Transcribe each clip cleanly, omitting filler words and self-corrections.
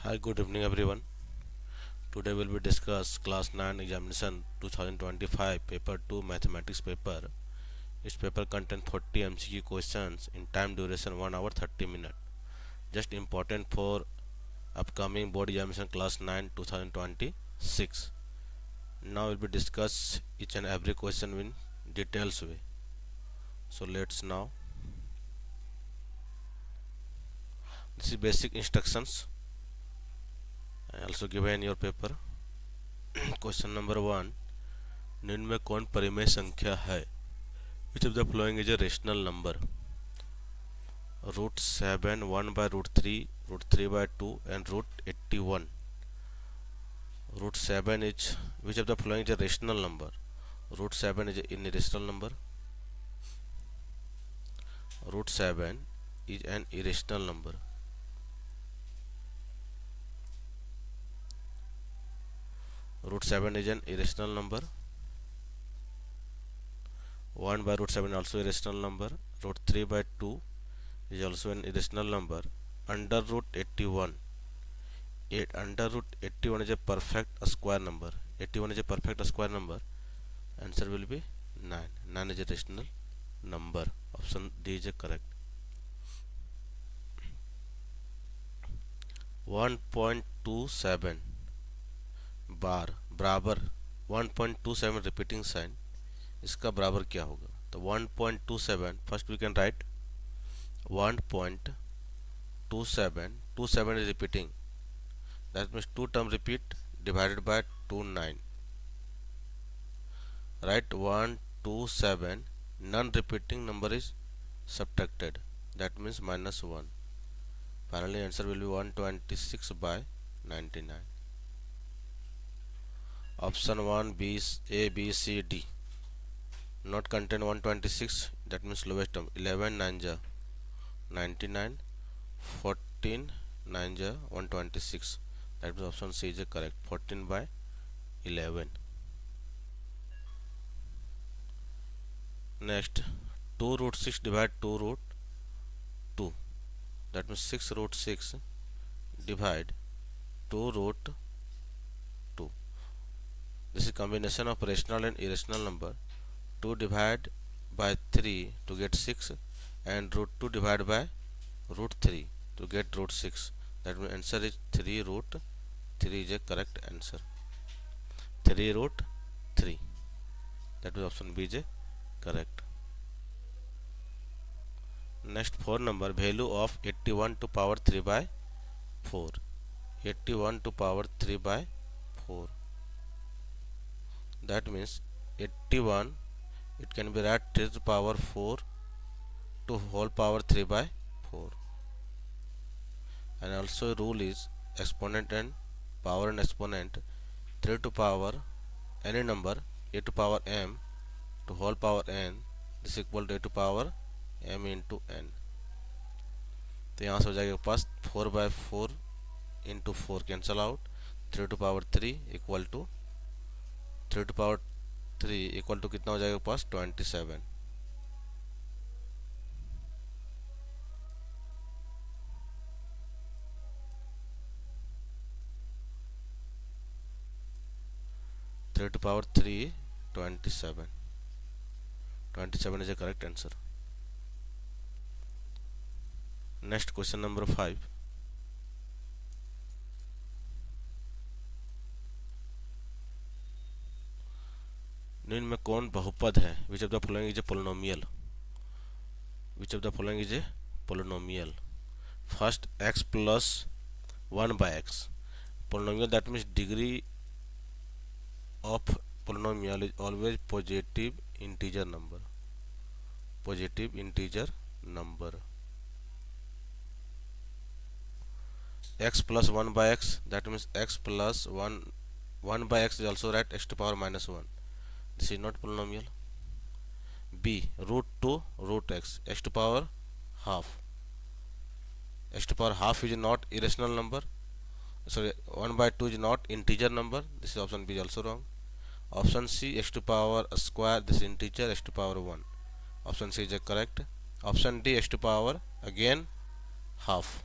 Hi, good evening everyone. Today we'll be discuss class 9 examination 2025 paper 2 mathematics paper. Each paper contains 40 MCQ questions in time duration 1 hour 30 minutes. Just important for upcoming board examination class 9 2026. Now we'll be discuss each and every question in details way. So let's now. This is basic instructions. I also given in your paper. Question number 1. निम्न में कौन परिमेय संख्या है? Which of the following is a rational number? Root 7, 1 by root 3, root 3 by 2 and root 81. Root 7 is, which of the following is a rational number? Root 7 is an irrational number. Root 7 is an irrational number. Root 7 is an irrational number. 1 by root 7 also irrational number. Root 3 by 2 is also an irrational number. Under root 81. Under root 81 is a perfect square number. 81 is a perfect square number. Answer will be 9. 9 is a rational number. Option D is correct. 1.27 बार बराबर 1.27 repeating sign, इसका बराबर क्या होगा? तो 1.27 first we can write 1.27 27 is repeating, that means 2 term repeat divided by 29. Right, 127 non-repeating number is subtracted, that means minus 1. Finally answer will be 126 by 99. Option 1 B, A, B, C, D not contain 126, that means lowest term. 11 9 ja 99, 14 9 ja 126, that means option C is correct. 14 by 11. Next, 2 root 6 divide 2 root 2, that means 6 root 6 divide 2 root 2. This is combination of rational and irrational number. 2 divide by 3 to get 6 and root 2 divide by root 3 to get root 6. That means answer is 3 root 3 is a correct answer. 3 root 3. That is option B is correct. Next 4 number, value of 81 to power 3 by 4. 81 to power 3 by 4. That means 81, it can be write 3 to the power 4 to whole power 3 by 4. And also rule is exponent and power and exponent, 3 to power any number a to power m to whole power n, this is equal to a to power m into n. तो यहाँ से हो जाएगा पास 4 by 4 into 4 cancel out, 3 to power 3 equal to 3 to power 3 equal to कितना हो जाएगा पास 27. Three to power 3 27. 27 is a correct answer. Next question number 5. निम्न में कौन बहुपद है? Which of the following is a polynomial? Which of the following is a polynomial? First, x plus 1 by x. Polynomial, that means degree of polynomial is always positive integer number. Positive integer number. X plus 1 by x, that means x plus 1 by x is also right, x to power minus 1. This is not polynomial. B, root 2 root x, x to power half. X to power half is not irrational number. Sorry, 1 by 2 is not integer number. This is option B is also wrong. Option C, x to power square, this is integer, x to power 1. Option C is correct. Option D, x to power again half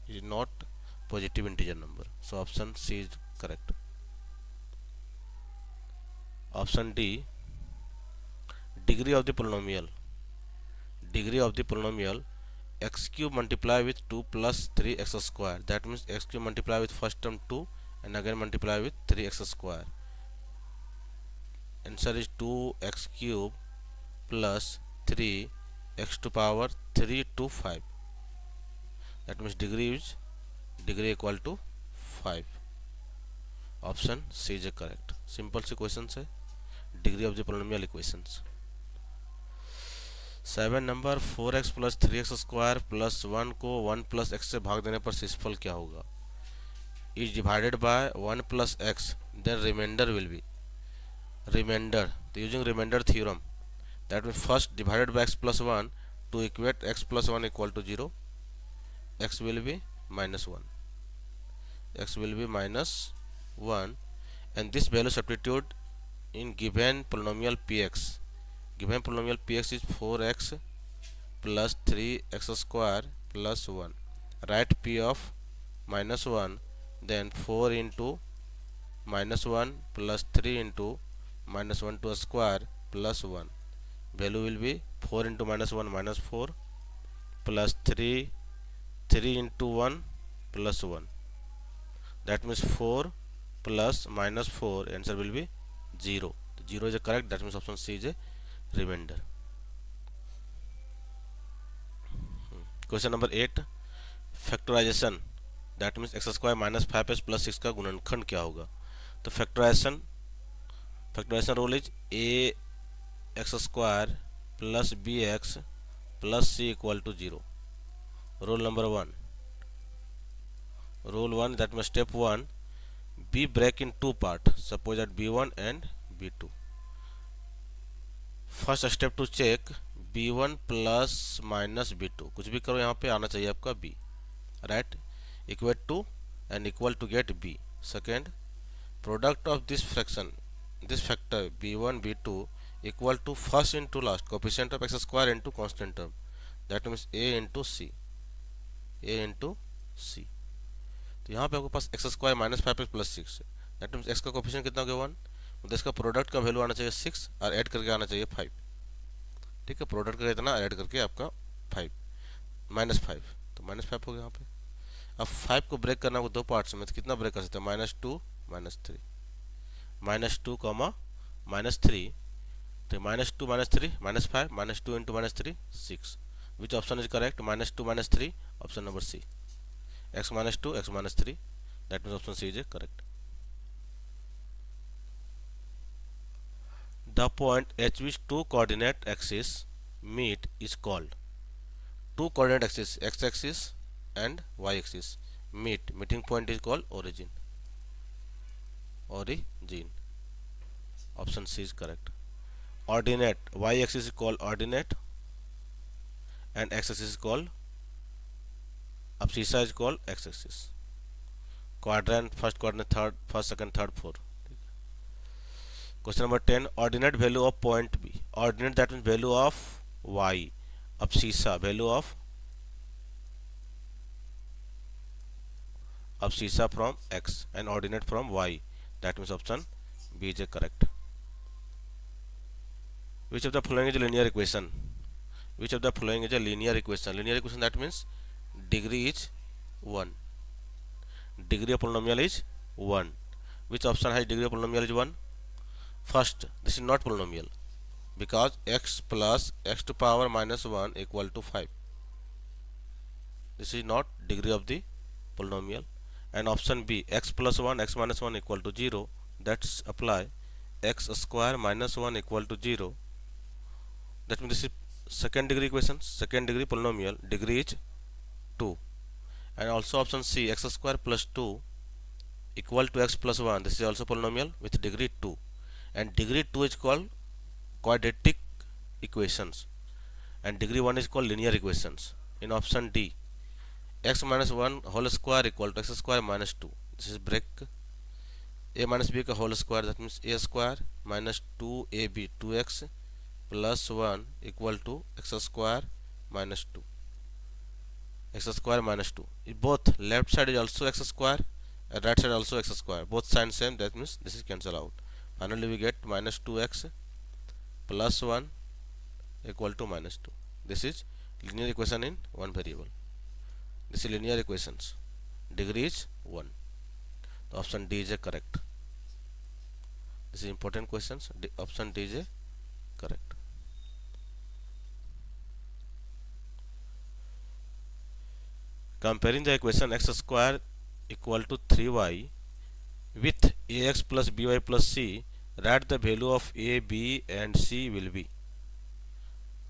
is not positive integer number. So option C is correct. Option D, degree of the polynomial. Degree of the polynomial x cube multiply with 2 plus 3x square. That means x cube multiply with first term 2 and again multiply with 3x square. Answer is 2x cube plus 3x to power 3 to 5. That means degree equal to 5. Option C is correct. Simple से question है degree of the polynomial equations. 7 number 4x plus 3x square plus 1 को 1 plus x से भाग देने पर शेषफल क्या होगा. Is divided by 1 plus x, then remainder will be remainder. तो using remainder theorem, that mean first divided by x plus 1 to equate x plus 1 equal to 0, x will be minus 1, x will be minus 1, and this value substitute in given polynomial px. Given polynomial px is 4x plus 3x square plus 1. Write p of minus 1, then 4 into minus 1 plus 3 into minus 1 to a square plus 1. Value will be 4 into minus 1 minus 4 plus 3 into 1 plus 1. That means 4 plus minus 4, answer will be 0. 0 is correct. That means option C is a remainder. Question number 8, factorization. That means x square minus 5x plus 6 का गुणनखंड क्या होगा. तो factorization rule is a x square plus bx plus c equal to 0. Rule number 1. Rule 1, that means step 1, b break in two part. Suppose that b1 and b2. First step to check b1 plus minus b2, कुछ भी करो यहाँ पे आना चाहिए आपका b, right. Equate to and equal to get b. Second, product of this fraction, this factor b1 b2 equal to first into last coefficient of x square into constant term. That means a into c, a into c. तो यहाँ पे आपके पास x square minus 5x plus 6. That means x का coefficient कितना हो गया 1, तो इसका प्रोडक्ट का वैल्यू आना चाहिए 6 और ऐड करके आना चाहिए 5. ठीक है, प्रोडक्ट का इतना ऐड करके आपका 5 माइनस 5, तो माइनस 5 हो गया यहाँ पे. अब 5 को ब्रेक करना हो दो पार्ट्स में, तो कितना ब्रेक कर सकते हैं, -2 -3, -2 कॉमा -3. तो -2 -3 -5, -2 into -3 6. Which option is correct, -2 -3, option number C, x -2 x -3. That means option C is correct. The point at which two coordinate axes meet is called. Two coordinate axes, x-axis and y-axis meet. Meeting point is called origin. Origin. Option C is correct. Ordinate, y-axis is called ordinate and x-axis is called abscissa is called x-axis. Quadrant, first quadrant, third, first, second, third, fourth. Question number 10, ordinate value of point B. Ordinate, that means value of y. Abscissa, value of abscissa from x and ordinate from y. That means option B is correct. Which of the following is a linear equation? Which of the following is a linear equation? Linear equation, that means degree is 1. Degree of polynomial is 1. Which option has degree of polynomial is 1? First, this is not polynomial because x plus x to power minus 1 equal to 5. This is not degree of the polynomial. And option B, x plus 1 x minus 1 equal to 0. That's apply x square minus 1 equal to 0. That means this is second degree equation, second degree polynomial, degree is 2. And also option C, x square plus 2 equal to x plus 1. This is also polynomial with degree 2. And degree 2 is called quadratic equations and degree 1 is called linear equations. In option D, x minus 1 whole square equal to x square minus 2. This is break a minus b ka whole square, that means a square minus 2ab 2x plus 1 equal to x square minus 2. x square minus 2. If both left side is also x square and right side also x square, both sides same, that means this is cancel out. Finally we get minus 2x plus 1 equal to minus 2. This is linear equation in one variable. This is linear equations. Degree is 1. The option D is a correct. This is important questions. Option D is a correct. Comparing the equation x square equal to 3y with ax plus by plus c, write the value of a, b and c will be.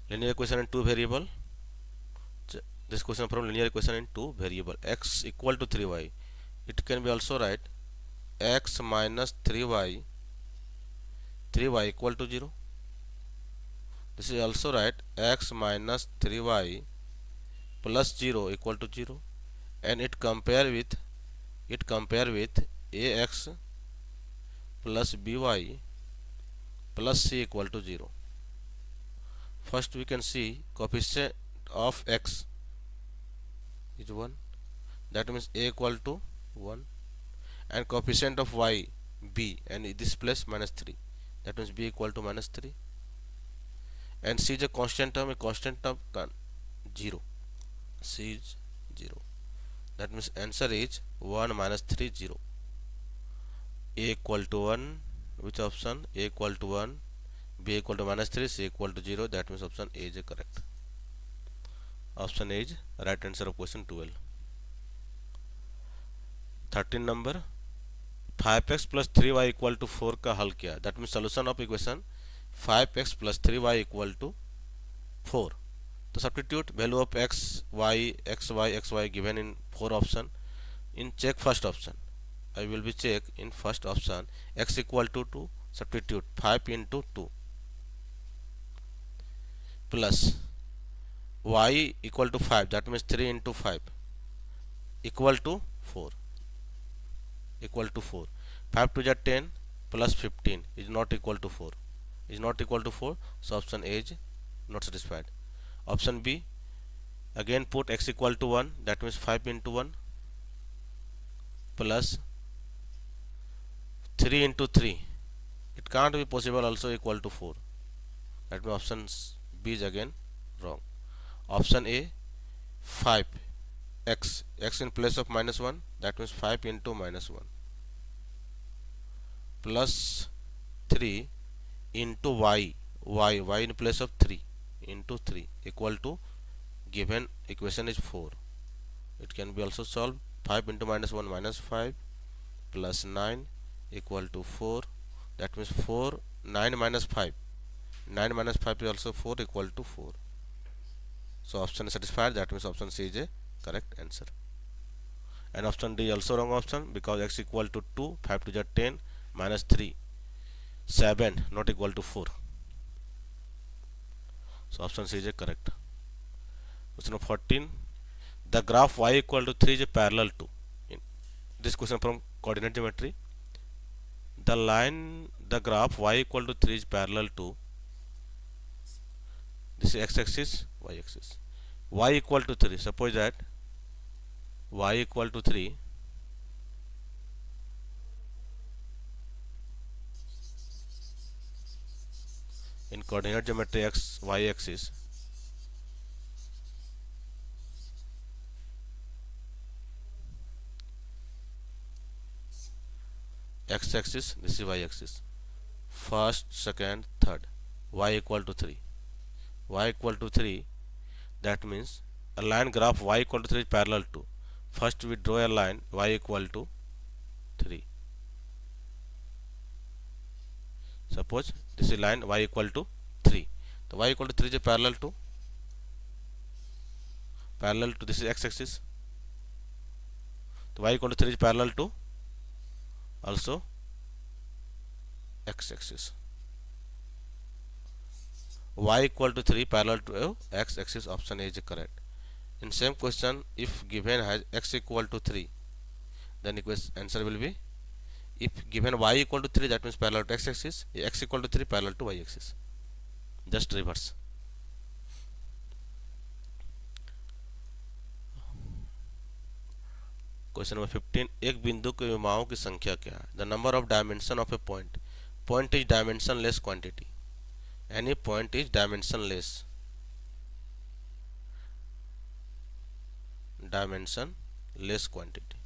Linear equation in two variable. This question from linear equation in two variable. X equal to 3y. It can be also write x minus 3y equal to 0. This is also write x minus 3y plus 0 equal to 0, and it compare with ax plus by plus c equal to 0. First we can see coefficient of x is 1, that means a equal to 1, and coefficient of y b, and this place minus 3, that means b equal to minus 3, and c is a constant term 0, c is 0, that means answer is 1 minus 3 0. A equal to 1, which option? A equal to 1, b equal to minus 3, c equal to 0, that means option A is correct. Option A is right answer of question 12. 13 number, 5x plus 3y equal to 4 का हल किया, that means solution of equation 5x plus 3y equal to 4. तो substitute value of x, y, xy given in 4 option. In check first option, I will be check in first option. X equal to 2, substitute 5 into 2 plus y equal to 5, that means 3 into 5 equal to 4. 5 to the 10 plus 15 is not equal to 4. So option A is not satisfied. Option B, again put x equal to 1, that means 5 into 1 plus 3 into 3, it can't be possible, also equal to 4. That means option B is again wrong. Option A, 5 x in place of minus 1, that means 5 into minus 1 plus 3 into y in place of 3 into 3 equal to, given equation is 4. It can be also solved. 5 into minus 1 minus 5 plus 9 equal to 4, that means 4, 9 minus 5 is also 4 equal to 4. So option is satisfied, that means option C is a correct answer. And option D also wrong option, because x equal to 2, 5 to the 10 minus 3, 7 not equal to 4. So option C is a correct. Question number 14, the graph y equal to 3 is parallel to. In this question from coordinate geometry, the graph y equal to 3 is parallel to, this is x axis, y axis. Y equal to 3, suppose that y equal to 3, in coordinate geometry x y axis, x axis, this is y axis, first, second, third, y equal to 3, that means a line graph y equal to 3 is parallel to. First we draw a line y equal to 3. Suppose this is line y equal to 3. So y equal to 3 is parallel to this is x axis. So y equal to 3 is parallel to also x axis. Y equal to 3 parallel to x axis, option A is correct. In same question, if given has x equal to 3, then answer will be, if given y equal to 3, that means parallel to x axis, x equal to 3 parallel to y axis, just reverse. Question number 15, एक बिंदु के विमाओं की संख्या क्या है? The number of dimension of A point. Point is dimensionless quantity. Any point is dimensionless. Dimensionless quantity.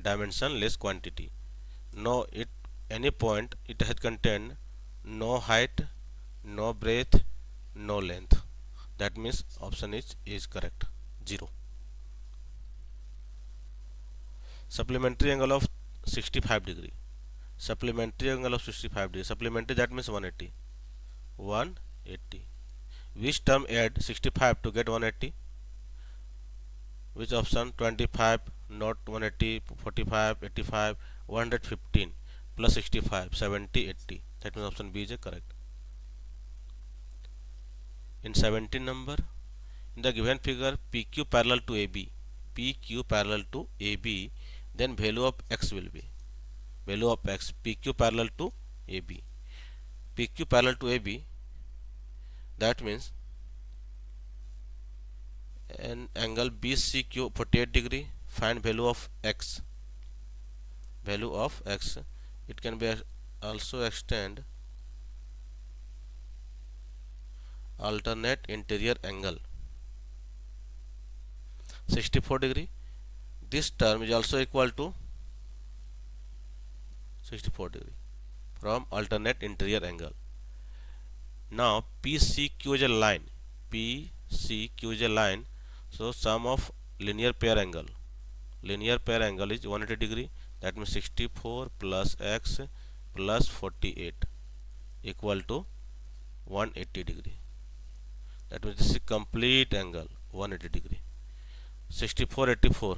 Dimensionless quantity. No, it any point it has contained no height, no breadth, no length. That means option is correct. 0. Supplementary angle of 65 degree. Supplementary angle of 65 degree. Supplementary, that means 180. 180. Which term add 65 to get 180? Which option? 25, not 180, 45, 85, 115 plus 65, 70, 80. That means option B is correct. In 17 number, in the given figure, PQ parallel to AB, PQ parallel to AB, then value of X will be, value of X, PQ parallel to AB, PQ parallel to AB, that means an angle BCQ 48 degree, find value of X, value of X. It can be also extend alternate interior angle 64 degree. This term is also equal to 64 degree from alternate interior angle. Now PCQ is a line, PCQ is a line, so sum of linear pair angle is 180 degree. That means 64 plus X plus 48 equal to 180 degree. That means this is complete angle 180 degree. 64, 84,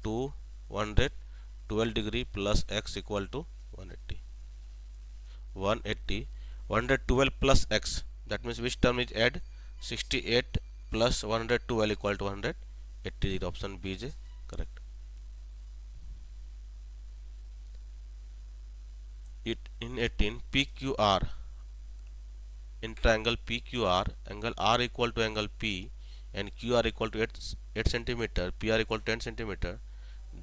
212 degree plus X equal to 180. 180, 112 plus X, that means which term is add? 68 plus 112 equal to 180. Option B is correct. It in 18, PQR, in triangle PQR, angle R equal to angle P and QR equal to 8 centimeter, PR equal to 10 centimeter,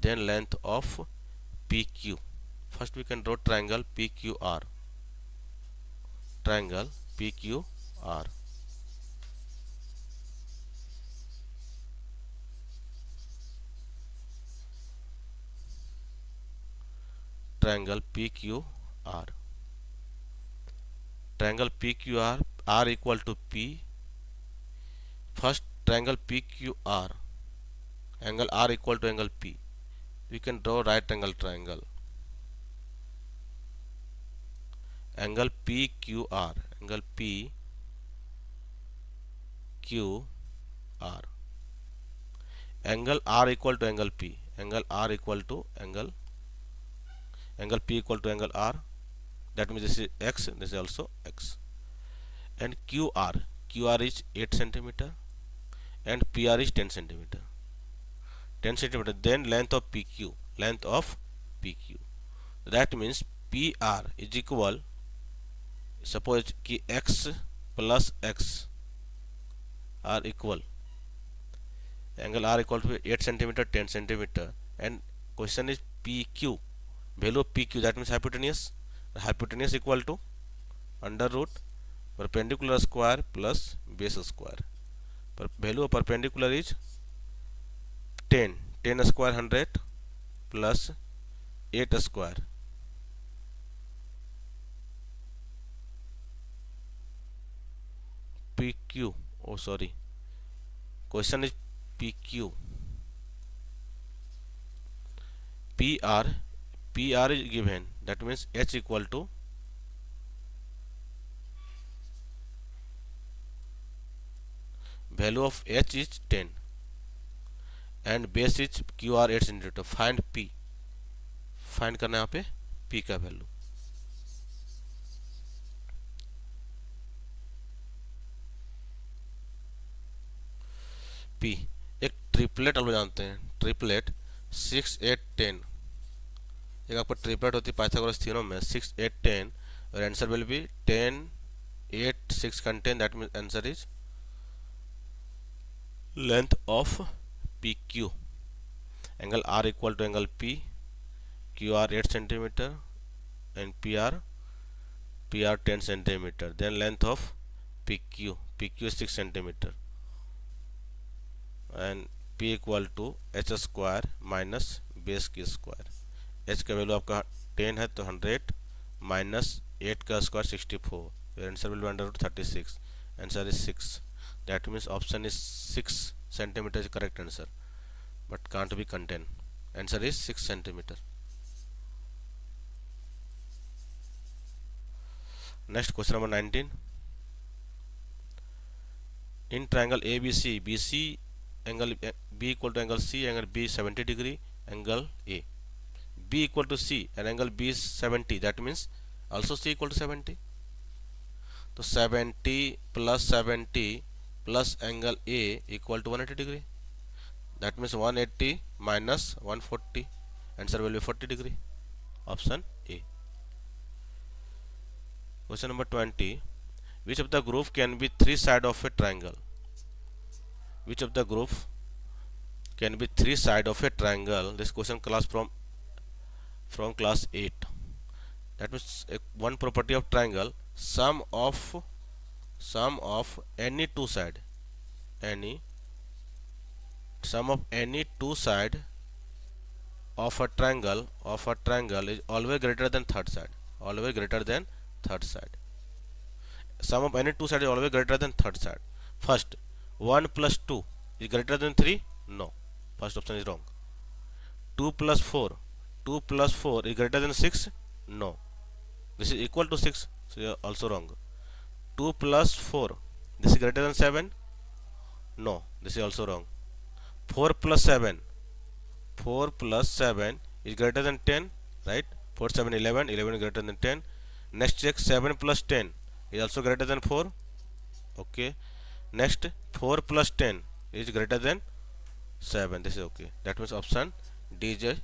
then length of PQ. First we can draw triangle PQR, triangle PQR. Triangle PQR, triangle PQR, R equal to P. First triangle PQR, angle R equal to angle P. We can draw right angle triangle. Angle PQR, angle PQR, angle R equal to angle P, angle R equal to angle P equal to angle R. That means this is X, this is also X. And QR is 8 centimeter and PR is 10 centimeter. 10 centimeter. Then length of PQ, that means PR is equal, suppose कि X plus X are equal, angle R equal to 8 centimeter, 10 centimeter, and question is PQ, value of PQ, that means hypotenuse equal to under root perpendicular square plus base square. Value of perpendicular is 10 square 100 plus 8 square. PQ, oh sorry, question is PQ. PR is given, that means H equal to value of H is 10 and base is QR 8 centimeter. Find P, find करना है यहाँ पे P का value. P एक triplet आप लोग जानते हैं, ट्रिपलेट 6 8 10, एक आपका ट्रिपलेट होती है पाइथागोरस थ्योरम में 6 8 10 और answer will B 10 8 6 contain. That means answer is length of PQ. Angle R equal to angle P. QR 8 centimeter and PR 10 centimeter. Then length of PQ is 6 centimeter, and P equal to h square minus base k square. h का value आपका 10 है तो 100 minus 8 का square 64. Your answer will be under root 36. Answer is 6. That means option is 6 centimeter is correct answer, but can't be contained. Answer is 6 centimeter. Next question number 19. In triangle ABC, BC angle B equal to angle C, angle B 70 degree, angle A. B equal to C and angle B is 70. That means also C equal to 70. So 70 plus angle A equal to 180 degree. That means 180 minus 140. Answer will be 40 degree. Option A. Question number 20. Which of the group can be three sides of a triangle? Which of the group can be three sides of a triangle? This question class from class 8. That means one property of triangle, sum of any two side, sum of any two side of a triangle is always greater than third side. Sum of any two side is always greater than third side. First, 1 plus 2 is greater than 3? No. First option is wrong. 2 plus 4 is greater than 6? No. This is equal to 6, so you are also wrong. 2 plus 4, this is greater than 7? No, this is also wrong. 4 plus 7 is greater than 10, right? 4 7 11 is greater than 10. Next check, 7 plus 10 is also greater than 4. Okay. Next, 4 plus 10 is greater than 7. This is okay. That means option D is a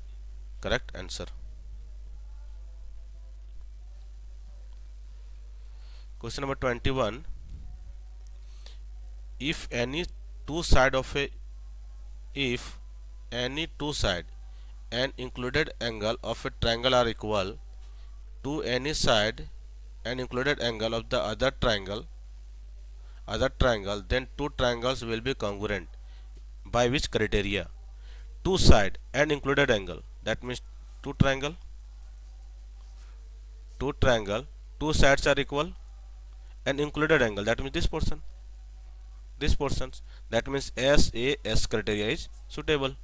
correct answer. Question number 21. If any two side and included angle of a triangle are equal to any side and included angle of the other triangle, then two triangles will be congruent. By which criteria? Two side and included angle. That means two triangle, two sides are equal, and included angle. That means this portion. That means SAS criteria is suitable.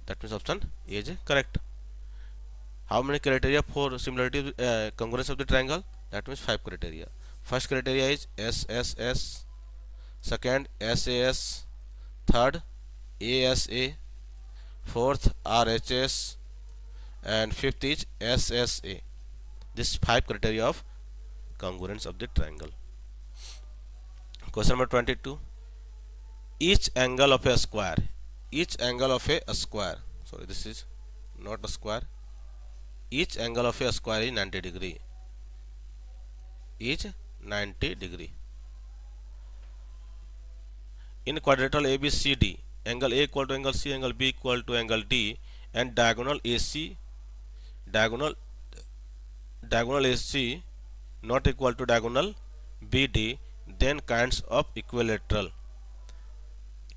That means option A is correct. How many criteria for similarity congruence of the triangle? That means 5 criteria. First criteria is SSS, second SAS, third ASA, fourth RHS, and fifth is SSA. This 5 criteria of congruence of the triangle. Question number 22. Each angle of a square. Sorry, this is not a square. Each angle of a square is 90 degree. In quadrilateral ABCD, angle A equal to angle C, angle B equal to angle D, and diagonal AC not equal to diagonal BD, then kinds of equilateral.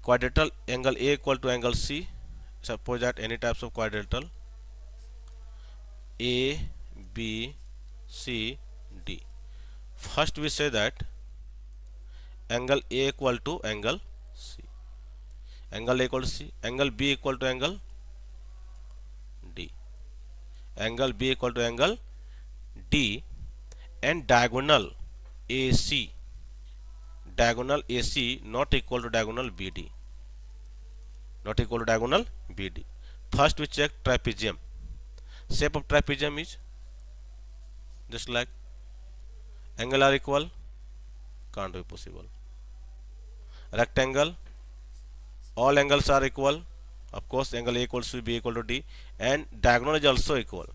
Quadrilateral angle A equal to angle C. Suppose that any types of quadrilateral A, B, C, D. First we say that angle A equal to angle C. Angle A equal to C. Angle B equal to angle D. Angle B equal to angle D, and diagonal AC not equal to diagonal BD. First we check trapezium. Shape of trapezium is just like angle are equal, can't be possible. Rectangle, all angles are equal, of course angle A equals to B equal to D, and diagonal is also equal,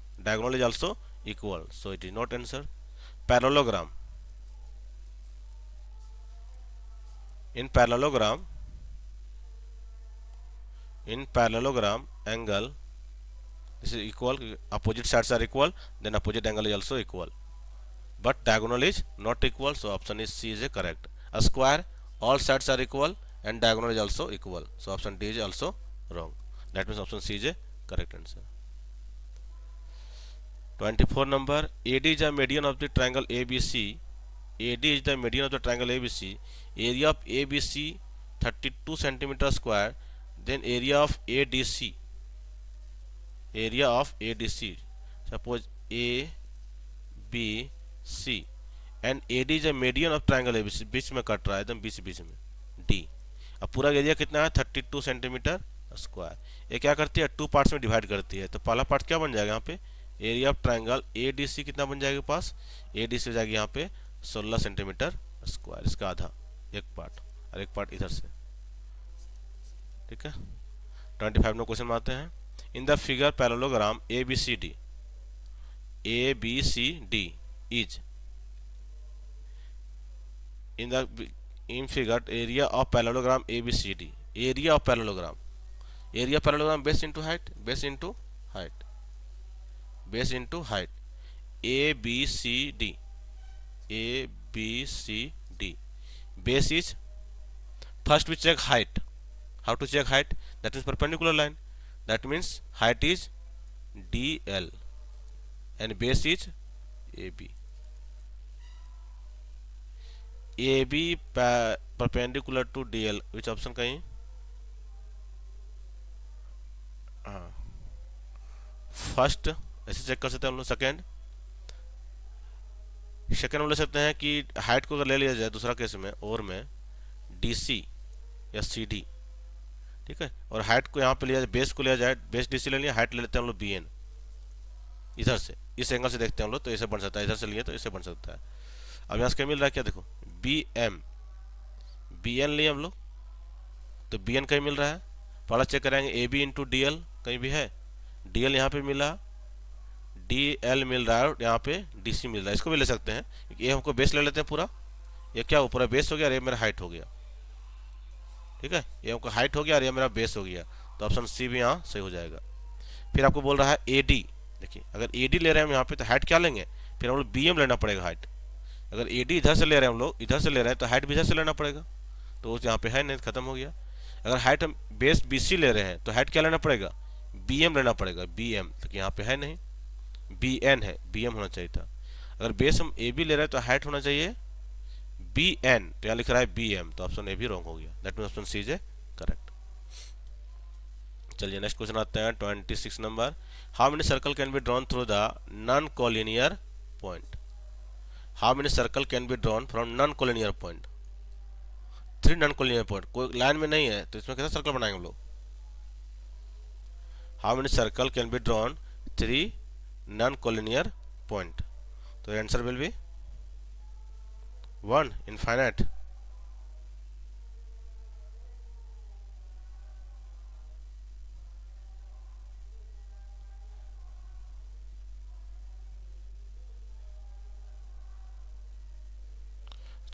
so it is not answer. Parallelogram. In parallelogram, in parallelogram angle this is equal, opposite sides are equal, then opposite angle is also equal, but diagonal is not equal, so option is C is a correct. A square, all sides are equal and diagonal is also equal, so option D is also wrong. That means option C is a correct answer. 24 number, AD is the median of the triangle ABC. AD is the median of the triangle ABC. Area of ABC 32 centimeter square. Then area of ADC. Area of ADC. Suppose A, B, C. And AD is the median of triangle ABC. बीच में cut रहा है एकदम बीच में D. अब पूरा area कितना है 32 centimetre square. ये क्या करती है टू पार्ट्स में डिवाइड करती है. तो पहला पार्ट क्या बन जाएगा यहाँ पे एरिया ऑफ ट्राइंगल ADC कितना बन जाएगा पास ADC हो जाएगी यहाँ पे 16 सेंटीमीटर स्क्वायर. इसका आधा एक पार्ट और एक पार्ट इधर से. ठीक है 25 में क्वेश्चन आते हैं. इन the figure parallelogram ABCD is in figure area of parallelogram ABCD. Area of parallelogram base into height ABCD base is first we check height. How to check height? That is perpendicular line, that means height is DL and base is AB. AB perpendicular to DL, which option कहीं first ऐसे check कर सकते हैं हम लोग. Second हम ले सकते हैं कि हाइट को अगर ले लिया जाए दूसरा केस में और में DC या CD. ठीक है और हाइट को यहाँ पे लिया जाए बेस को लिया जाए बेस DC ले लिया हाइट ले लेते हैं हम लोग BN इधर से इस एंगल से देखते हैं हम लोग तो ऐसे बन सकता है. इधर से लिए तो ऐसे बन सकता है. अब यहाँ से क्या मिल रहा है क्या देखो BN लिए हम लोग तो BN कहीं मिल रहा है. पहला चेक करेंगे AB इंटू DL कहीं भी है. DL यहाँ पे मिला DL मिल रहा है और यहाँ पे DC मिल रहा है. इसको भी ले सकते हैं ये हमको बेस ले लेते हैं पूरा. ये क्या हो पूरा बेस हो गया और ये मेरा हाइट हो गया. ठीक है ये हमको हाइट हो गया और ये मेरा बेस हो गया तो ऑप्शन C भी यहाँ सही हो जाएगा. फिर आपको बोल रहा है AD. देखिए अगर AD ले रहे हैं हम यहाँ पे तो हाइट क्या लेंगे फिर हम लोग BM लेना पड़ेगा हाइट. अगर AD इधर से ले रहे हैं हम लोग इधर से ले रहे हैं तो हाइट भी इधर से लेना पड़ेगा तो यहाँ पे है नहीं खत्म हो गया. अगर हाइट हम बेस BC ले रहे हैं तो हाइट क्या लेना पड़ेगा BM लेना पड़ेगा BM तो यहाँ पे है नहीं BN है BM होना चाहिए था. अगर बेस हम AB ले रहे हैं तो हाइट होना चाहिए BN तो यहाँ लिख रहा है BM तो ऑप्शन A भी रॉन्ग हो गया. That mean option C is correct. चलिए नेक्स्ट क्वेश्चन आते हैं 26 number. How many circle can be drawn through the non collinear point. How many circle can be drawn from non collinear point. 3 non collinear point कोई line में नहीं है तो इसमें कैसा सर्कल बनाएंगे हम लोग. How many circle can be drawn 3 non collinear point तो आंसर विल बी 1 इनफाइनाइट.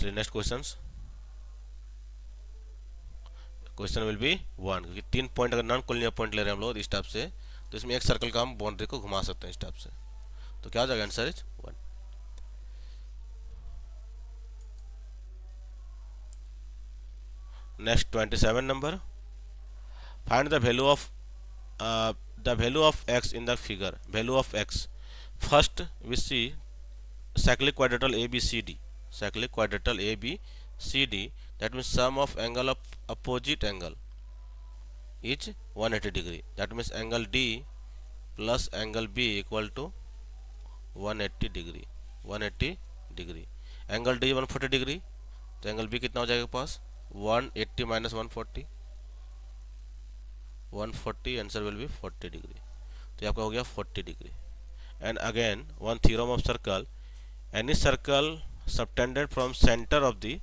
चलिए नेक्स्ट क्वेश्चन विल बी 1 क्योंकि 3 पॉइंट अगर नॉन कोलिनियर पॉइंट ले रहे हैं हम लोग इस टाइप से तो इसमें एक सर्कल का हम बाउंड्री को घुमा सकते हैं इस टाइप से. तो क्या हो जाएगा answer is 1. Next 27 number. Find the value of x in the figure. Value of x. First we see cyclic quadrilateral ABCD. Cyclic quadrilateral ABCD, that means sum of angle of opposite angle is 180 degree. That means angle D plus angle B equal to 180 degree. 180 degree. Angle D 140 degree तो angle B कितना हो जाएगा पास 180 minus 140 140. Answer will B 40 degree. तो आपका हो गया 40 degree. And again one theorem of circle. any circle subtended from center of the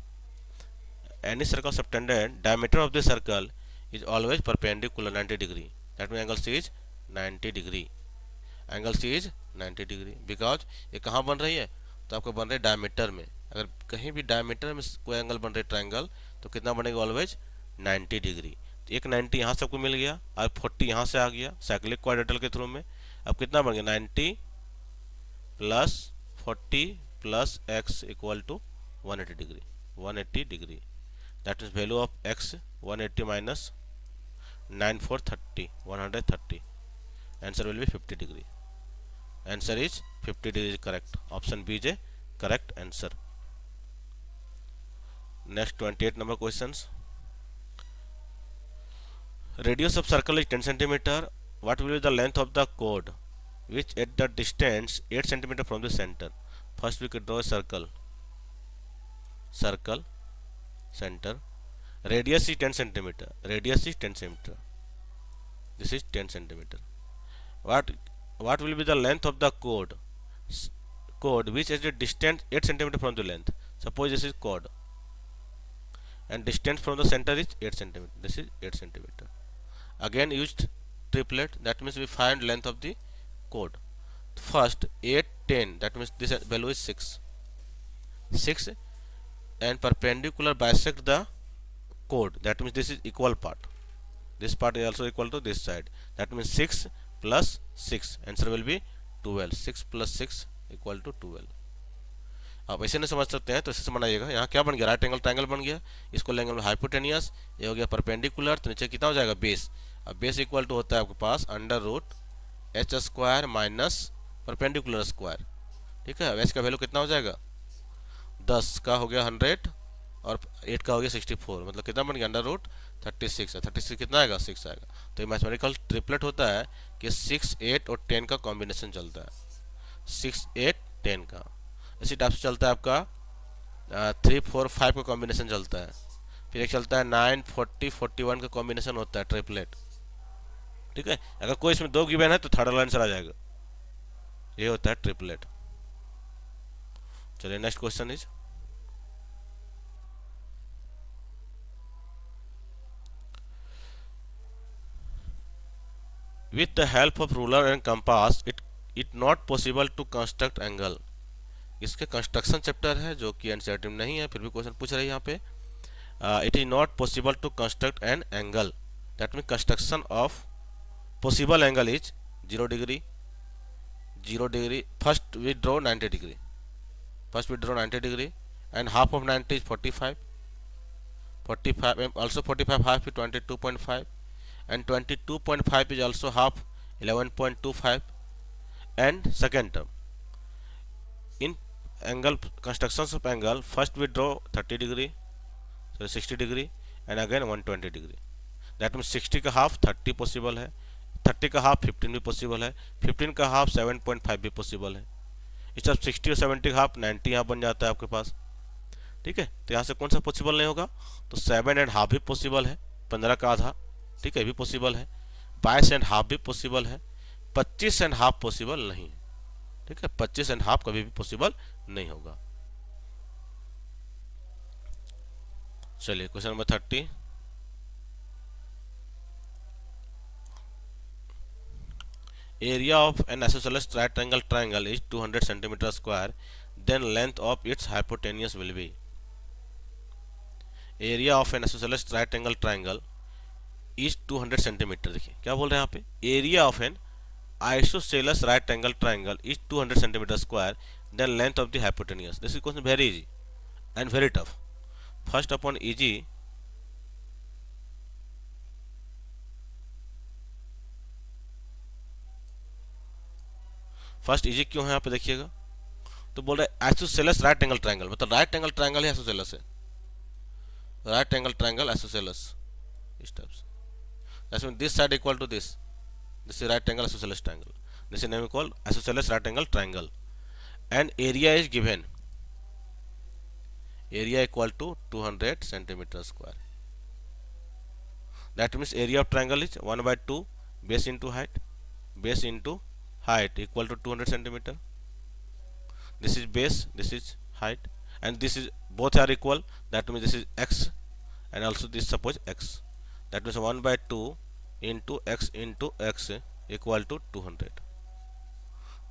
diameter of the circle is always perpendicular 90 degree. that means angle C is 90 degree. angle C is 90 degree because ये कहाँ बन रही है तो आपको बन रही है डायमीटर में. अगर कहीं भी डायमीटर में कोई एंगल बन रही है ट्रायंगल तो कितना बनेगा ऑलवेज 90 डिग्री. एक 90 यहाँ सबको मिल गया और 40 यहाँ से आ गया साइक्लिक क्वाड्रेटल के थ्रू में। अब कितना बन गया 90 plus 40 plus x equal to 180 degree 180 degree. That is value of x 180 minus 9430 130 answer will be 50 degree. Answer is 50 degree is correct. Option B is a correct answer. Next 28 number questions. Radius of circle is 10 centimeter. What will be the length of the chord which at the distance 8 centimeter from the center? First we could draw a circle. Circle center. Radius is 10 centimeter. Radius is 10 centimeter. This is 10 centimeter. What will be the length of the chord? Chord which at the distance 8 centimeter from the length. Suppose this is chord and distance from the center is 8 centimeter. This is 8 centimeter. Again used triplet, that means we find length of the chord. First 8 10, that means this value is 6 and perpendicular bisect the chord, that means this is equal part, this part is also equal to this side, that means 6 plus 6, answer will be 12. 6 plus 6 equal to 12. आप ऐसे नहीं समझ सकते हैं तो ऐसे समझाइएगा। यहाँ क्या बन गया राइट एंगल ट्रायंगल बन गया, इसको लेंगे हम हाइपोटेनियस, ये हो गया परपेंडिकुलर, तो नीचे कितना हो जाएगा बेस। अब बेस इक्वल टू होता है आपके पास under root h square minus perpendicular square, ठीक है। अब एच का वैल्यू कितना हो जाएगा 10 का हो गया 100 और 8 का हो गया 64, मतलब कितना बन गया अंडर रूट 36 है। 36 कितना आएगा 6 आएगा। तो ये मैथमेटिकल ट्रिपलेट होता है कि 6 8 और 10 का कॉम्बिनेशन चलता है, 6 8 10 का। इसी टाइप से चलता है आपका 3 4 5 का कॉम्बिनेशन चलता है, फिर एक चलता है 9 40 41 का कॉम्बिनेशन होता है ट्रिपलेट, ठीक है। अगर कोई इसमें 2 गिवन है तो थर्ड वाला आंसर आ जाएगा, ये होता है ट्रिपलेट। चलिए next question is with the help of ruler and compass it not possible to construct angle। इसके कंस्ट्रक्शन चैप्टर है जो कि एनसीईआरटी में नहीं है, फिर भी क्वेश्चन पूछ रही है यहाँ पे। It is not possible to construct an angle, that mean construction of possible angle is 0 degree 0 degree. First we draw 90 degree, first we draw 90 degree and half of 90 is 45 also 45 half is 22.5 and 22.5 is also half 11.25 and second term in angle constructions of angle first we draw 30 degree, so 60 degree and again 120 degree, that means 60 का half 30 possible है, 30 का half 15 भी possible है, 15 का half 7.5 भी possible है। इस तरह 60 और 70 का हाफ 90 यहाँ बन जाता है आपके पास, ठीक है। तो यहाँ से कौन सा पॉसिबल नहीं होगा, तो 7 एंड हाफ भी पॉसिबल है, 15 का आधा, ठीक है, भी पॉसिबल है, 22 एंड हाफ भी पॉसिबल है, 25 एंड हाफ पॉसिबल नहीं है, ठीक है। 25 एंड हाफ कभी भी पॉसिबल नहीं होगा। चलिए question number 30, area of an isosceles right angle triangle is 200 centimetre square, then length of its hypotenuse will be. Area of an isosceles right angle triangle is 200 centimetre. देखिए क्या बोल रहे हैं यहाँ पे, area of an isosceles right angle triangle is 200 centimeter square, then length of the hypotenuse. This is question very easy and very tough. First upon easy, first easy क्यों है यहाँ पे देखिएगा, तो बोल रहे हैं आइसोसेलेस राइट एंगल ट्राइंगल, मतलब राइट एंगल ट्राइंगल ही आइसोसेलेस है, राइट एंगल ट्राइंगल आइसोसेलेस इस टाइप से, that's mean this side equal to this, this is right angle isosceles triangle, this is name called isosceles right angle triangle and area is given, area equal to 200 centimeter square, that means area of triangle is 1 by 2 base into height, base into height equal to 200 centimeter, this is base, this is height and this is both are equal, that means this is x and also this suppose x, that means 1 by 2 into x equal to 200,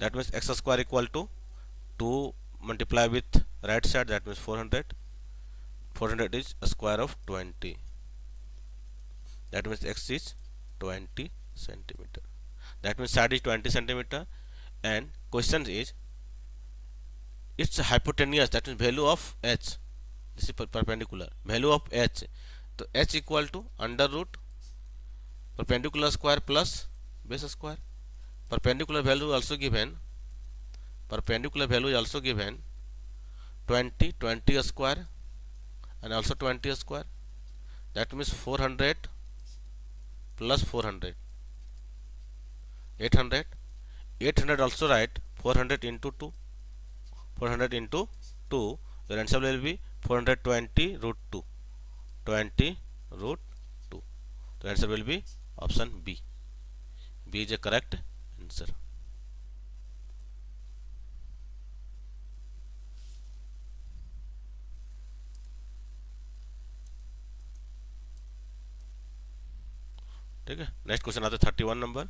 that means x square equal to 2 multiply with right side, that means 400 is a square of 20, that means x is 20 centimeter. That means side is 20 centimeter, and question is its hypotenuse, that means value of h. This is perpendicular, value of h. So h equal to under root perpendicular square plus base square. Perpendicular value also given. Perpendicular value is also given 20 square and also 20 square. That means 400 plus 400 800. 800 also write 400 into 2. 400 into 2. Your answer will be 420 root 2. 20 root 2. The answer will be option B. B is a correct answer. ठीक है, next question आता है 31 number.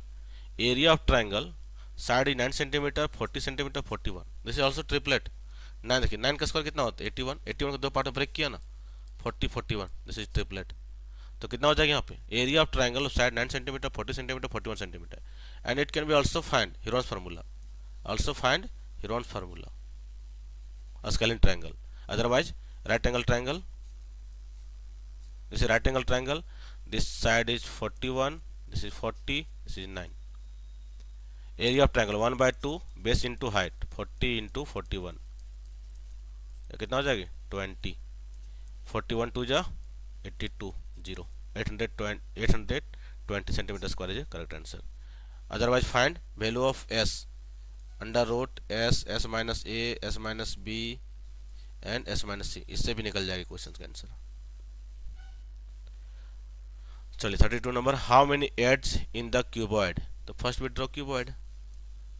Area of triangle side 9 centimetre 40 centimetre 41. This is also triplet. 9 देखिए 9 का square कितना होता है 81. 81 को दो पार्ट में ब्रेक किया ना 40 41. This is triplet. तो कितना हो जाएगा यहाँ पे area of triangle of side 9 centimetre 40 centimetre 41 centimetre. And it can be also find Heron's formula. Also find Heron's formula. Scaling triangle. Otherwise right angle triangle. This is right angle triangle. This side is 41, this is 40, this is 9. Area of triangle 1 by 2 base into height 40 into 41. कितना हो जाएगी 20. 41 2 जा 82 0. 820 centimeter square is a correct answer. Otherwise find value of s under root s, s minus a, s minus b and s minus c. इससे भी निकल जाएगी question का answer. चलिए 32 number. How many edges in the cuboid. तो first we draw cuboid.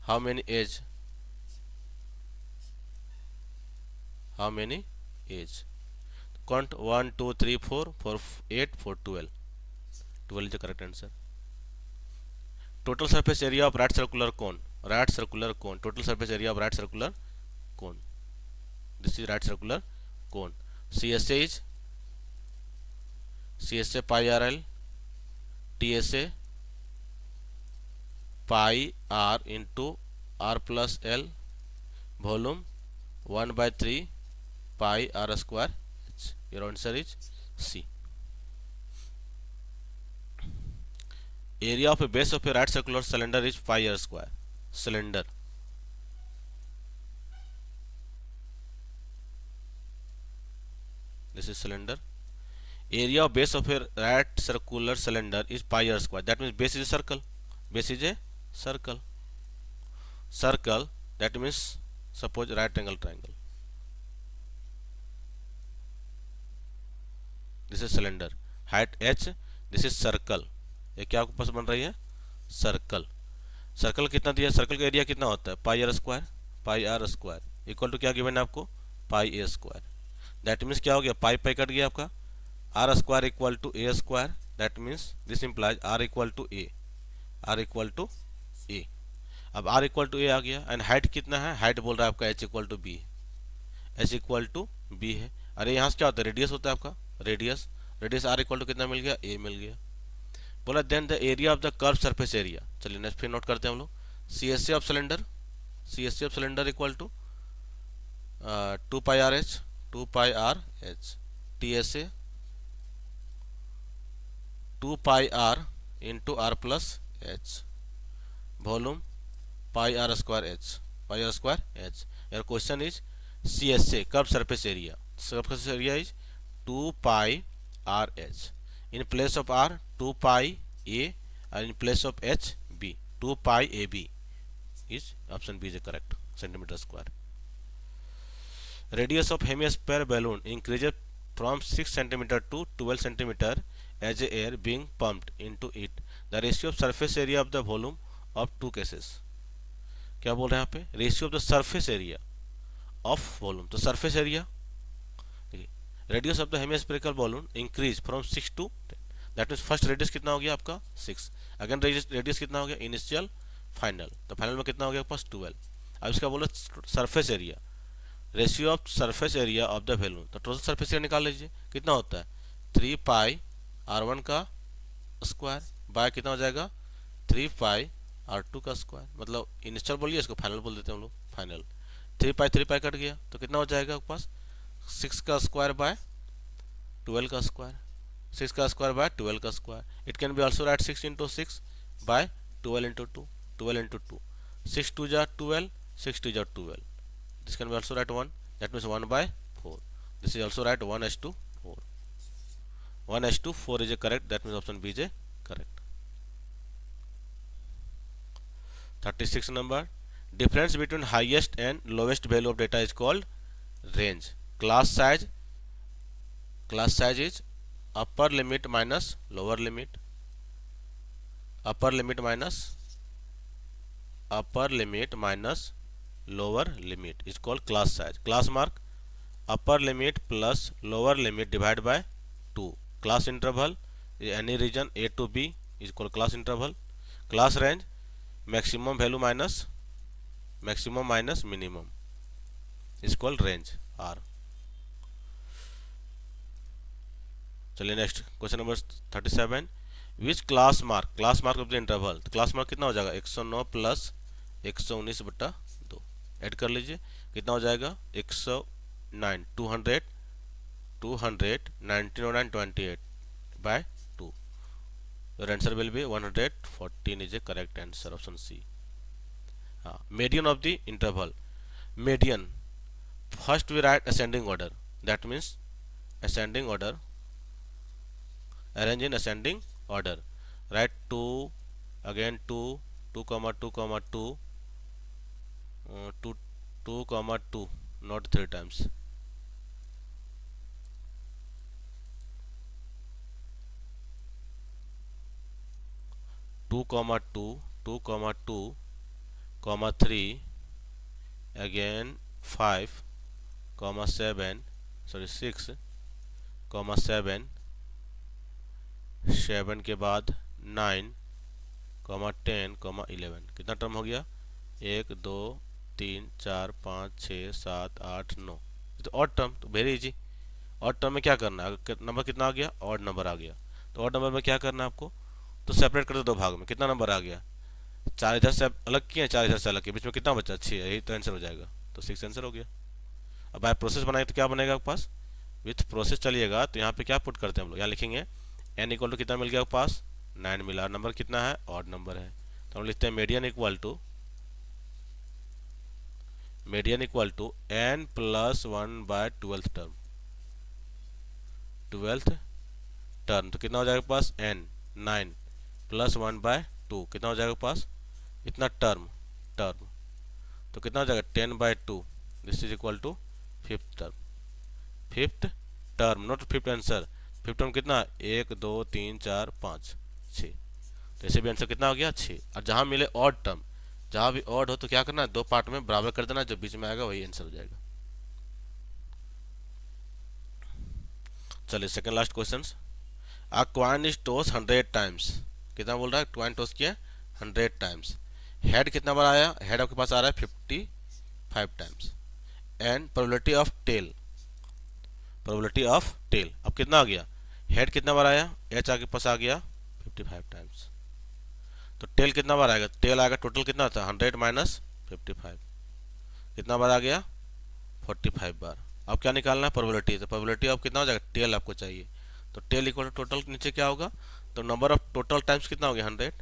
How many edge. How many edge. Count 1 2 3 4 4 8 4 12. 12 is the correct answer. Total surface area of right circular cone. Right circular cone. Total surface area of right circular cone. This is right circular cone. CSA is CSA pi RL. TSA pi r into r plus L. Volume 1 by 3 pi r square h. Your answer is C. Area of a base of a right circular cylinder is pi r square. Cylinder. This is cylinder. Area of base of a right circular cylinder is pi r square. That means base is a circle. Base is a circle. Circle. That means suppose right angle triangle. This is cylinder. Height h. This is circle. ये क्या आपको पास बन रही है circle. Circle कितना दिया. Circle का area कितना होता है pi R square. Pi R square equal to क्या गिवन है आपको pi A square. That means क्या हो गया पाई पाई कट गया आपका. r square equal to a square. That means this implies r equal to a. r equal to a. अब r equal to a आ गया. एंड हाइट कितना है. Height बोल रहा है आपका h equal to b है. h equal to b है. अरे यहाँ से क्या होता है रेडियस होता है आपका radius. Radius r equal to कितना मिल गया a मिल गया. बोला then the area of the curve surface area. चलिए नेक्स्ट फिर नोट करते हैं हम लोग. CSA of cylinder. CSA of cylinder equal to 2 pi r h. 2 pi r h. TSA 2 pi r into r plus h. Volume pi r square h. Pi r square h. Your question is CSA curved surface area. Surface area is 2 pi r h. In place of r 2 pi a and in place of h b. 2 pi ab is option B is correct. Centimeter square. Radius of hemisphere balloon increases from 6 centimeter to 12 centimeter as air being pumped into it. The ratio of surface area of the volume of two cases. क्या बोल रहे हैं यहाँ पे ratio of the surface area of volume. तो surface area radius of the hemispherical balloon increase from 6 to 10. That means first radius कितना हो गया आपका 6. अगेन रेडियस कितना हो गया इनिशियल फाइनल. तो फाइनल में कितना हो गया पास 12. अब इसका बोलो surface area. Ratio of surface area of the volume. तो टोटल सरफेस एरिया निकाल लीजिए कितना होता है 3 पाई r1 का स्क्वायर बाय कितना हो जाएगा 3 पाई R2 का स्क्वायर, मतलब इनिशियल बोलिए इसको फाइनल बोल देते हैं हम लोग, फाइनल 3 पाई कट गया तो कितना हो जाएगा आपके पास 6 का स्क्वायर बाय 12 का स्क्वायर, 6 का स्क्वायर बाय 12 का square. It can be also write 6 into 6 by 12 into 2, 12 into 2, 6 2 जा 12, 6 2 जा 12, this can be also write 1, that means 1 by 4, this is also write 1:4, 1:4 is a correct, that means option B is a correct. 36 number, difference between highest and lowest value of data is called range. Class size is upper limit minus lower limit, upper limit minus lower limit is called class size. Class mark upper limit plus lower limit divided by 2. Class interval is any region A to B is called class interval. Class range maximum value minus minimum is called range R. चलिए next question number 37, which class mark of the interval, तो class mark कितना हो जाएगा 109 plus 119 बटा 2, add कर लीजिए कितना हो जाएगा 109, 200, 1928 bye 2, your answer will be 114 is a correct answer, option C. Median of the interval, median first we write ascending order, that means ascending order, arrange in ascending order, write 2, again 2, 2 comma 2 comma 2, 2 comma 2, not 3 times, 2 comma 2, 2 comma 2 comma 3, again 5 comma 7, sorry 6 comma 7, 7 के बाद 9 comma 10 comma 11, कितना term हो गया 1 2 3 4 5 6 7 8 9, तो odd term, तो very easy. Odd term में क्या करना है, नंबर कितना आ गया ऑड नंबर आ गया, तो ऑड नंबर में क्या करना है आपको, तो सेपरेट कर दो 2 भाग में, कितना नंबर आ गया 4 इधर से अलग किए 4 इधर से अलग किए, बीच में कितना बचा 6, यही तो आंसर हो जाएगा, तो 6 आंसर हो गया। अब बाय प्रोसेस बनाए तो क्या बनेगा आपके पास, विथ प्रोसेस चलिएगा तो यहाँ पे क्या पुट करते हैं हम लोग, यहाँ लिखेंगे n इक्वल टू कितना मिल गया आपके पास 9 मिला, नंबर कितना है ऑड नंबर है, तो हम लिखते हैं median equal to n plus 1 by 12th term, तो कितना हो जाएगा पास n 9 प्लस 1 बाय 2, कितना हो जाएगा पास इतना टर्म, तो कितना हो जाएगा 10 by 2, this is equal to fifth term, not fifth answer, fifth term कितना 1 2 3 4 5 6, तो ऐसे भी आंसर कितना हो गया 6। और जहां मिले ऑड टर्म, जहां भी ऑड हो तो क्या करना है 2 पार्ट में बराबर कर देना, जो बीच में आएगा वही आंसर हो जाएगा। चलिए second last question, a coin is toss 100 times, कितना बोल रहा है कॉइन टॉस किया 100 टाइम्स, हेड कितना बार आया, हेड आपके पास आ रहा है 55 times, and probability of tail अब कितना आ गया, हेड कितना बार आया एच आपके पास आ गया 55 टाइम्स, तो टेल कितना बार आएगा, टेल आएगा टोटल कितना था 100 माइनस 55, कितना बार आ गया 45 बार। अब क्या निकालना है प्रोबेबिलिटी, तो प्रोबेबिलिटी ऑफ कितना हो जाएगा टेल आपको चाहिए, तो टेल इक्वल टू टोटल नीचे क्या होगा, तो नंबर ऑफ टोटल टाइम्स कितना हो गया 100,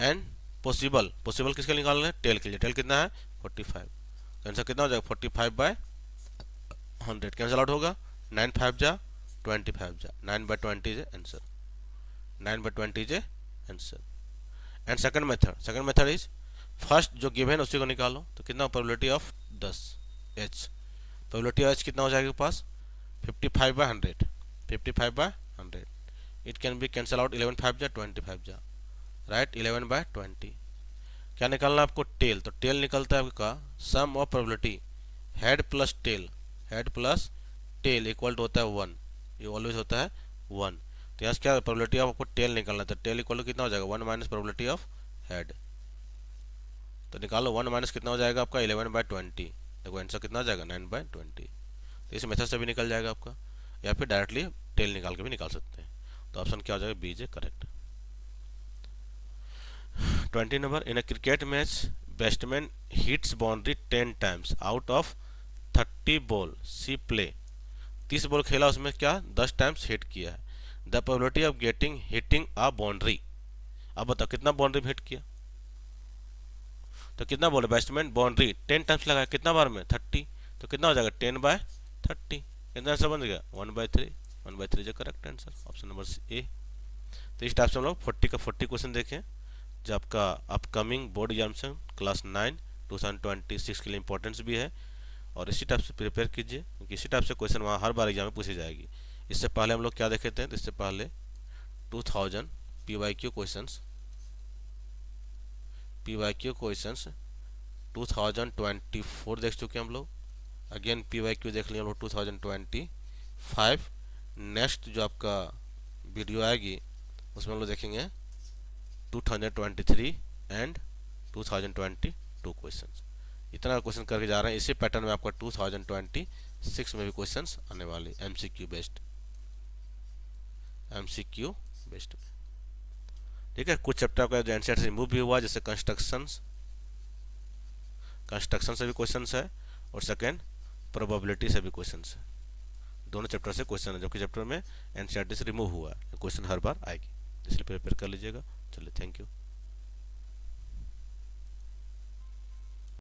एंड पॉसिबल किसके लिए निकालना है टेल के लिए, टेल कितना है 45, तो आंसर कितना हो जाएगा 45 बाय 100, कैंसिल आउट होगा 9 5 जा 25 जा, 9 by 20 is answer, 9 by 20 is answer. And second method is first जो गिवन है उसी को निकालो, तो कितना probability of 10 H, probability of H कितना हो जाएगा पास 55 by 100, 55 by 100, it can B cancel out 11 5 जा 25 जा, राइट 11 by 20। क्या निकालना आपको टेल, तो टेल निकलता है आपका sum of probability head plus tail equal to होता है 1, ये ऑलवेज होता है 1, तो यहाँ से क्या प्रोबेबिलिटी ऑफ आपको टेल निकालना था, टेल इक्वल टू कितना हो जाएगा 1 माइनस प्रोबेबिलिटी ऑफ हेड, तो निकालो 1 माइनस कितना हो जाएगा आपका 11 by 20, देखो आंसर कितना हो जाएगा 9 by 20, तो इस मेथड से भी निकल जाएगा आपका, या फिर डायरेक्टली टेल निकाल के भी निकाल सकते हैं, तो ऑप्शन क्या हो जाएगा B is correct. 20 number, in a cricket match batsman hits boundary 10 times out of 30 ball see play. 30 ball खेला, उसमें क्या 10 टाइम्स हिट किया है। The probability of getting hitting a boundary. अब बताओ कितना बाउंड्री में हिट किया, तो कितना बोले बैट्समैन बाउंड्री 10 टाइम्स लगाया, कितना बार में 30, तो कितना हो जाएगा 10/30। कितना आंसर बन गया 1/3। 1/3 जो correct answer, option number A. तो इस टाइप से हम लोग 40 का 40 क्वेश्चन देखें जो आपका अपकमिंग बोर्ड एग्जामिनेशन क्लास 9 2026 के लिए इंपॉर्टेंस भी है। और इसी टाइप से प्रिपेयर कीजिए क्योंकि इसी टाइप से क्वेश्चन वहाँ हर बार एग्जाम में पूछी जाएगी। इससे पहले हम लोग क्या देखे थे, तो इससे पहले 2000 PYQ क्वेश्चंस 2024 देख चुके हैं हम लोग। अगेन PYQ देख लिए हम लोग 2025। नेक्स्ट जो आपका वीडियो आएगी उसमें हम लोग देखेंगे 2023 एंड 2022 क्वेश्चंस। इतना क्वेश्चन करके जा रहे हैं। इसी पैटर्न में आपका 2026 में भी क्वेश्चंस आने वाले MCQ बेस्ड में। ठीक है, कुछ चैप्टर का जो एनसीईआरटी से रिमूव भी हुआ, जैसे कंस्ट्रक्शन से भी क्वेश्चंस है और सेकंड प्रोबेबिलिटी से भी क्वेश्चंस है। दोनों चैप्टर से क्वेश्चन है, जबकि चैप्टर में एनसीईआरटी से रिमूव हुआ है, क्वेश्चन हर बार आएगी, इसलिए प्रिपेयर कर लीजिएगा। चलिए, थैंक यू।